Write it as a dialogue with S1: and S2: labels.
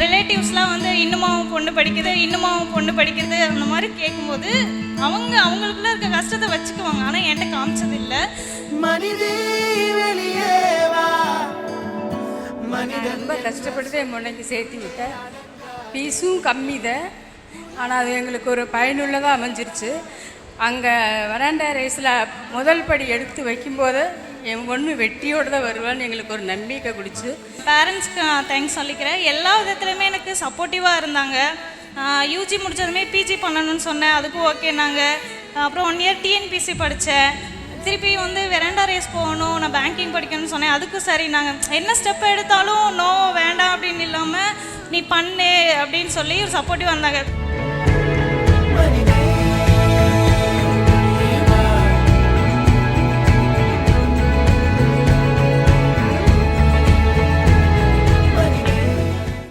S1: ரிலேட்டிவ்ஸ்லாம் வந்து இன்னுமாவும் பொண்ணு படிக்குது, இன்னுமாவும் பொண்ணு படிக்கிறது அந்த மாதிரி கேட்கும்போது அவங்களுக்குள்ள இருக்க கஷ்டத்தை வச்சுக்குவாங்க. ஆனால் என்கிட்ட காமிச்சது இல்லை.
S2: ரொம்ப கஷ்டப்பட்டு என் முன்னைக்கு சேர்த்து விட்டேன். ஃபீஸும் கம்மி தான், ஆனால் அது எங்களுக்கு ஒரு பயனுள்ளதாக அமைஞ்சிருச்சு. அங்கே வராண்டா ரேஸில் முதல் படி எடுத்து வைக்கும்போது என் பொண்ணு வெட்டியோடு தான் வருவான்னு எங்களுக்கு ஒரு நம்பிக்கை குடிச்சு.
S1: பேரண்ட்ஸ்க்கு நான் தேங்க்ஸ் சொல்லிக்கிறேன். எல்லா விதத்துலையுமே எனக்கு சப்போர்ட்டிவாக இருந்தாங்க. யூஜி முடித்ததுமே பிஜி பண்ணணும்னு சொன்னேன், அதுக்கும் ஓகேனாங்க. அப்புறம் 1 இயர் டிஎன்பிசி படித்தேன். திருப்பி வந்து வெராண்டா ரேஸ் போகணும், நான் பேங்கிங் படிக்கணும்னு சொன்னேன், அதுக்கும் சரி. நாங்கள் என்ன ஸ்டெப் எடுத்தாலும் நோ வேண்டாம் அப்படின்னு இல்லாமல் நீ பண்ணு அப்படின்னு சொல்லி ஒரு சப்போர்ட்டிவாக இருந்தாங்க.